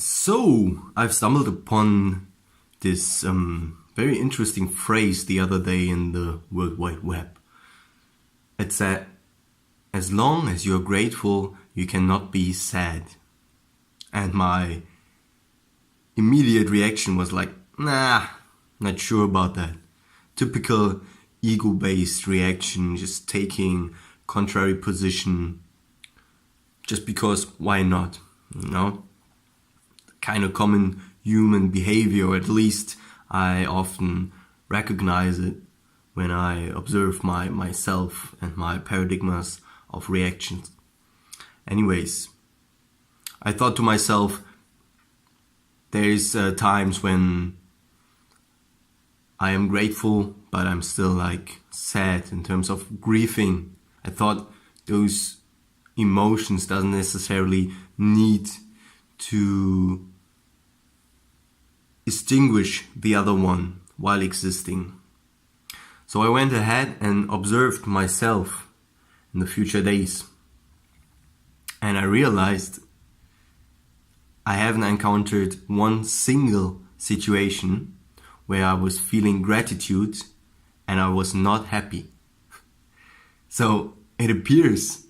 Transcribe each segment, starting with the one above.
So, I've stumbled upon this very interesting phrase the other day in the World Wide Web. It said, as long as you're grateful, you cannot be sad. And my immediate reaction was like, nah, not sure about that. Typical ego-based reaction, just taking contrary position just because why not, you know? Kind of common human behavior, or at least I often recognize it when I observe myself and my paradigms of reactions. Anyways, I thought to myself, there's times when I am grateful, but I'm still like sad in terms of grieving. I thought those emotions doesn't necessarily need to distinguish the other one while existing. So I went ahead and observed myself in the future days. And I realized I haven't encountered one single situation where I was feeling gratitude and I was not happy. So it appears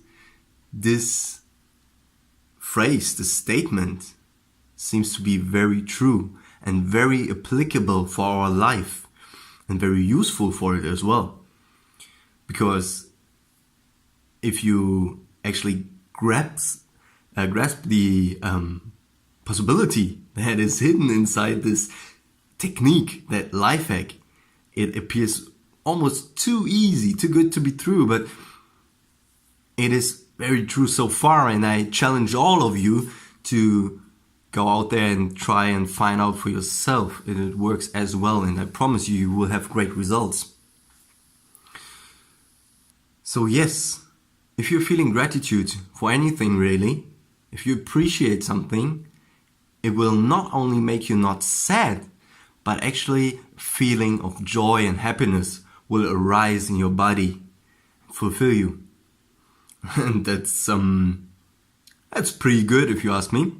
this phrase, this statement, seems to be very true and very applicable for our life and very useful for it as well. Because if you actually grasp the possibility that is hidden inside this technique, that Lifehack, it appears almost too easy, too good to be true, but it is very true so far, and I challenge all of you to go out there and try and find out for yourself if it works as well, and I promise you, you will have great results. So yes, if you're feeling gratitude for anything really, if you appreciate something, it will not only make you not sad, but actually feeling of joy and happiness will arise in your body, fulfill you. And that's pretty good if you ask me.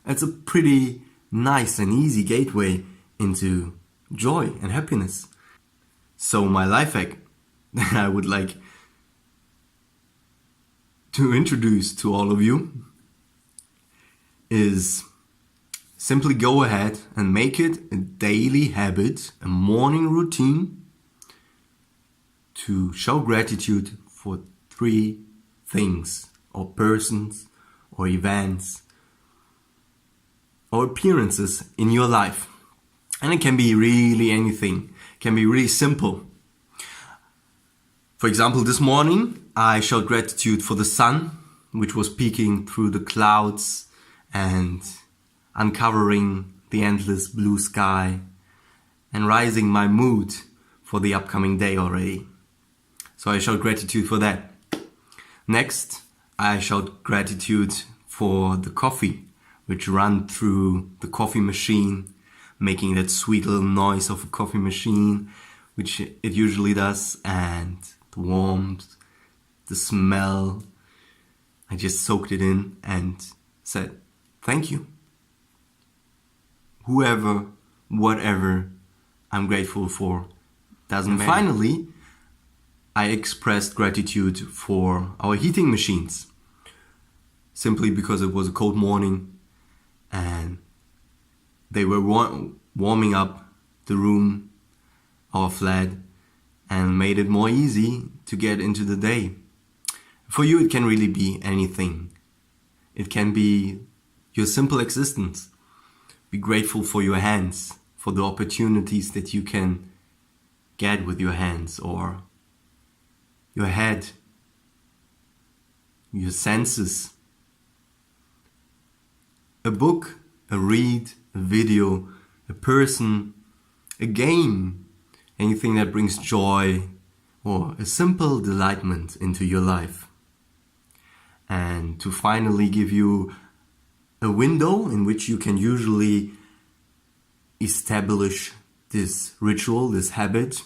It's a pretty nice and easy gateway into joy and happiness. So my life hack that I would like to introduce to all of you is simply go ahead and make it a daily habit, a morning routine to show gratitude for 3 things or persons or events or appearances in your life. And it can be really anything. It can be really simple. For example, this morning I showed gratitude for the sun, which was peeking through the clouds and uncovering the endless blue sky and rising my mood for the upcoming day already. So I showed gratitude for that. Next, I showed gratitude for the coffee, which ran through the coffee machine, making that sweet little noise of a coffee machine, which it usually does, and the warmth, the smell. I just soaked it in and said, thank you. Whoever, whatever I'm grateful for doesn't matter. Finally, I expressed gratitude for our heating machines, simply because it was a cold morning and they were warming up the room, our flat, and made it more easy to get into the day. For you, it can really be anything. It can be your simple existence. Be grateful for your hands, for the opportunities that you can get with your hands, or your head, your senses. A book, a read, a video, a person, a game, anything that brings joy or a simple delightment into your life. And to finally give you a window in which you can usually establish this ritual, this habit,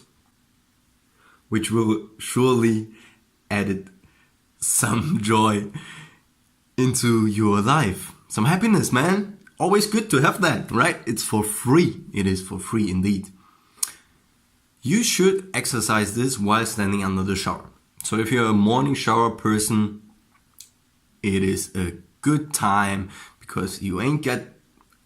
which will surely add some joy into your life. Some happiness, man. always good to have that, right? It's for free. It is for free indeed. You should exercise this while standing under the shower. So if you're a morning shower person, it is a good time because you ain't got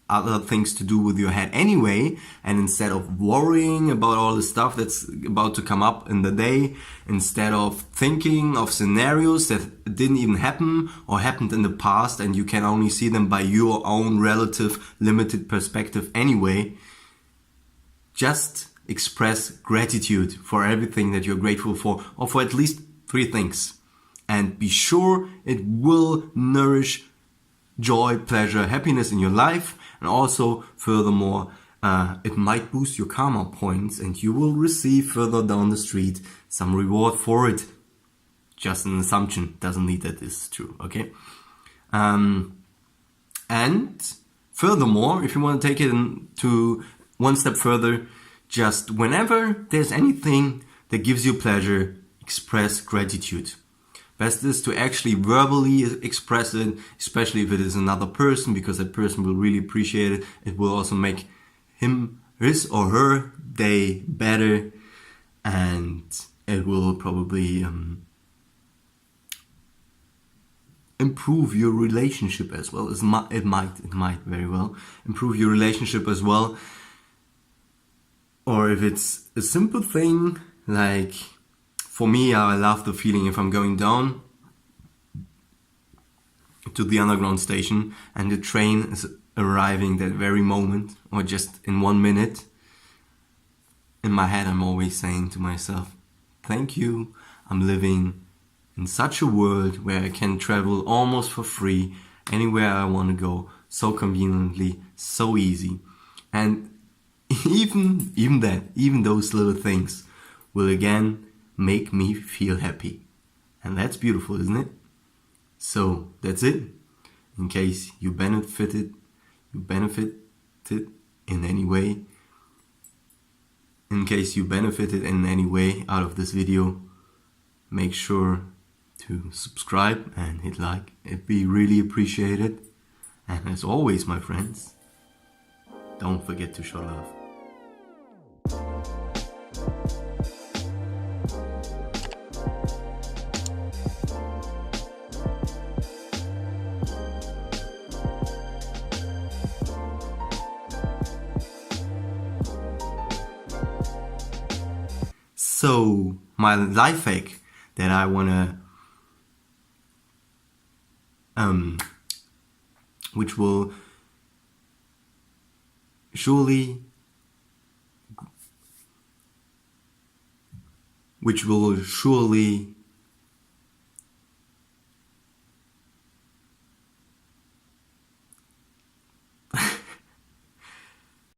other things to do with your head anyway, and instead of worrying about all the stuff that's about to come up in the day, instead of thinking of scenarios that didn't even happen or happened in the past and you can only see them by your own relative limited perspective anyway, just express gratitude for everything that you're grateful for, or for at least 3 things, and be sure it will nourish joy, pleasure, happiness in your life. And also, furthermore, it might boost your karma points and you will receive further down the street some reward for it. Just an assumption, doesn't mean that this is true, okay? And furthermore, if you want to take it to one step further, just whenever there's anything that gives you pleasure, express gratitude. Best is to actually verbally express it, especially if it is another person, because that person will really appreciate it. It will also make his or her day better, and it will probably improve your relationship as well. It might very well improve your relationship as well. Or if it's a simple thing, like for me, I love the feeling if I'm going down to the underground station and the train is arriving that very moment, or just in 1 minute. In my head, I'm always saying to myself, thank you, I'm living in such a world where I can travel almost for free anywhere I want to go, so conveniently, so easy. And even those little things will again make me feel happy. And that's beautiful, isn't it? So that's it. In case you benefited in any way. In case you benefited in any way out of this video, make sure to subscribe and hit like. It'd be really appreciated. And as always, my friends, don't forget to show love. So my life hack that I wanna, which will surely